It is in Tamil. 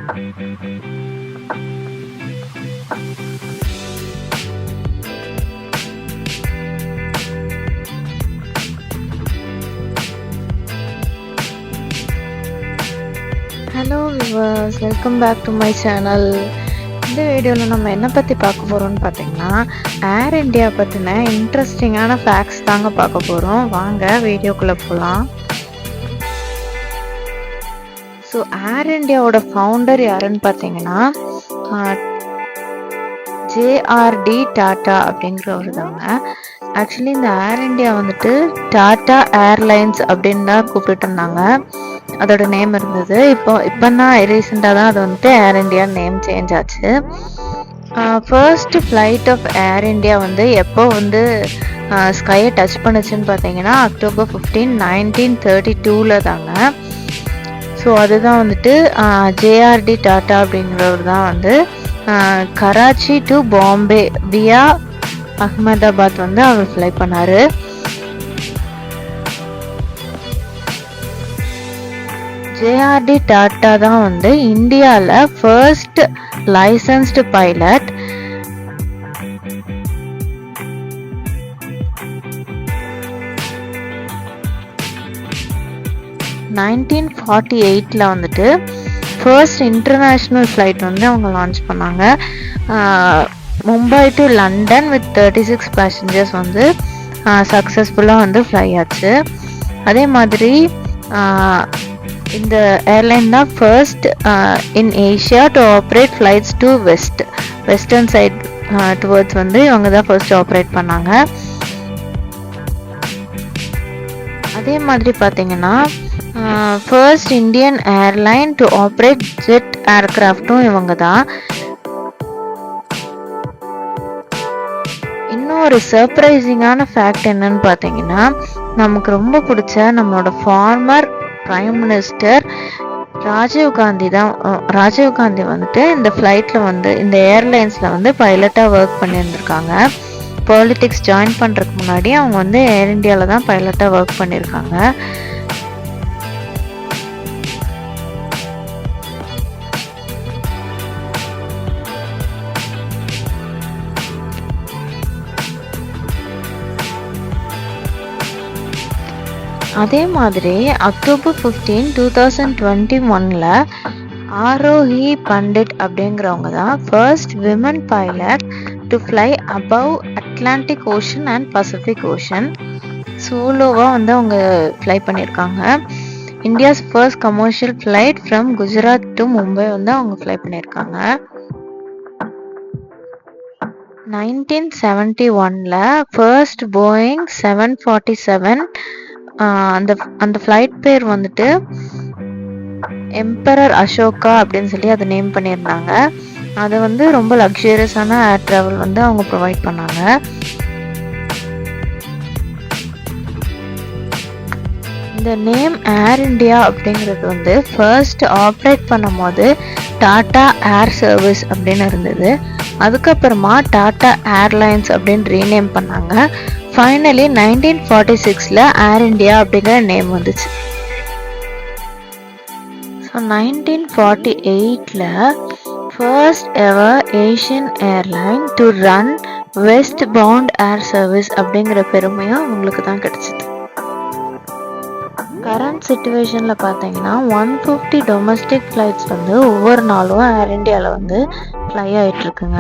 Hello viewers, welcome back to my channel. இந்த வீடியோவில் நம்ம என்ன பற்றி பார்க்க போகிறோம்னு பார்த்தீங்கன்னா, ஏர் இந்தியா பற்றின இன்ட்ரெஸ்டிங்கான ஃபேக்ட்ஸ் தாங்க பார்க்க போகிறோம். வாங்க வீடியோக்குள்ளே போகலாம். ஸோ ஏர் இந்தியாவோட ஃபவுண்டர் யாருன்னு பார்த்தீங்கன்னா ஜேஆர்டி டாட்டா அப்படிங்கிறவர் தாங்க. ஆக்சுவலி இந்த ஏர் இந்தியா வந்துட்டு டாட்டா ஏர்லைன்ஸ் அப்படின்னு தான் கூப்பிட்டு இருந்தாங்க, அதோட நேம் இருந்தது. இப்போ தான் ரீசெண்டாக தான் அது வந்துட்டு ஏர் இந்தியா நேம் சேஞ்ச் ஆச்சு. First flight of Air India வந்து எப்போ வந்து ஸ்கையை டச் பண்ணுச்சுன்னு பார்த்தீங்கன்னா அக்டோபர் 15, 1932 தாங்க. ஸோ அதுதான் வந்துட்டு ஜேஆர்டி டாட்டா அப்படிங்கிறவர் தான் வந்து கராச்சி டு பாம்பே வியா அகமதாபாத் வந்து அவர் ஃப்ளை பண்ணார். ஜேஆர்டி டாட்டா தான் வந்து இந்தியாவில் ஃபர்ஸ்ட் லைசன்ஸ்டு பைலட். (1948) வந்துட்டு ஃபர்ஸ்ட் இன்டர்நேஷ்னல் ஃப்ளைட் வந்து அவங்க லான்ச் பண்ணாங்க. Mumbai to London with 36 passengers வந்து சக்ஸஸ்ஃபுல்லாக வந்து ஃப்ளை ஆச்சு. அதே மாதிரி இந்த ஏர்லைன் தான் first in Asia to operate flights to western side towards வந்து இவங்க தான் ஃபர்ஸ்ட் ஆப்ரேட் பண்ணாங்க. அதே மாதிரி பார்த்தீங்கன்னா first Indian airline to operate jet ஏர்கிராஃப்டும் இவங்க தான். இன்னொரு சர்ப்ரைசிங்கான ஃபேக்ட் என்னன்னு பார்த்தீங்கன்னா, நமக்கு ரொம்ப பிடிச்ச நம்மளோட former prime minister Rajiv Gandhi வந்துட்டு இந்த ஃப்ளைட்டில் வந்து இந்த ஏர்லைன்ஸில் வந்து பைலட்டாக ஒர்க் பண்ணியிருந்திருக்காங்க. பாலிடிக்ஸ் ஜாயின் பண்ணுறதுக்கு முன்னாடி அவங்க வந்து ஏர் இந்தியாவில் தான் பைலட்டாக ஒர்க் பண்ணியிருக்காங்க. அதே மாதிரி அக்டோபர் 15, 2021 ஆரோஹி பண்டிட் அப்படிங்கிறவங்க தான் first women pilot to fly above Atlantic ocean and Pacific ocean. சோலோவாக வந்து அவங்க ஃப்ளை பண்ணியிருக்காங்க. India's first commercial flight from Gujarat to Mumbai வந்து அவங்க ஃப்ளை பண்ணியிருக்காங்க. 1971 ஃபர்ஸ்ட் போயிங் 747 அந்த ஃப்ளைட் பேர் வந்துட்டு எம்பரர் அசோகா அப்படின்னு சொல்லி அதை நேம் பண்ணியிருந்தாங்க. அது வந்து ரொம்ப லக்ஸூரியஸான ஏர் ட்ராவல் வந்து அவங்க ப்ரொவைட் பண்ணாங்க. இந்த நேம் ஏர் இந்தியா அப்படிங்கிறது வந்து ஃபர்ஸ்ட் ஆப்ரேட் பண்ணும் போது டாட்டா ஏர் சர்வீஸ் அப்படின்னு இருந்தது. அதுக்கப்புறமா டாட்டா ஏர்லைன்ஸ் அப்படின்னு ரீநேம் பண்ணாங்க. ஃபைனலி 1946 ஏர் இந்தியா அப்படிங்கிற நேம் வந்துச்சு. So 1948 first ever Asian airline to run west bound air service அப்படிங்கிற பெருமையும் அவங்களுக்கு தான் கிடைச்சிது. கரண்ட் சிச்சுவேஷனில் பார்த்தீங்கன்னா 150 டொமஸ்டிக் ஃப்ளைட்ஸ் வந்து ஒவ்வொரு நாளும் ஏர் இந்தியாவில் வந்து ஃப்ளை ஆகிட்டுருக்குங்க.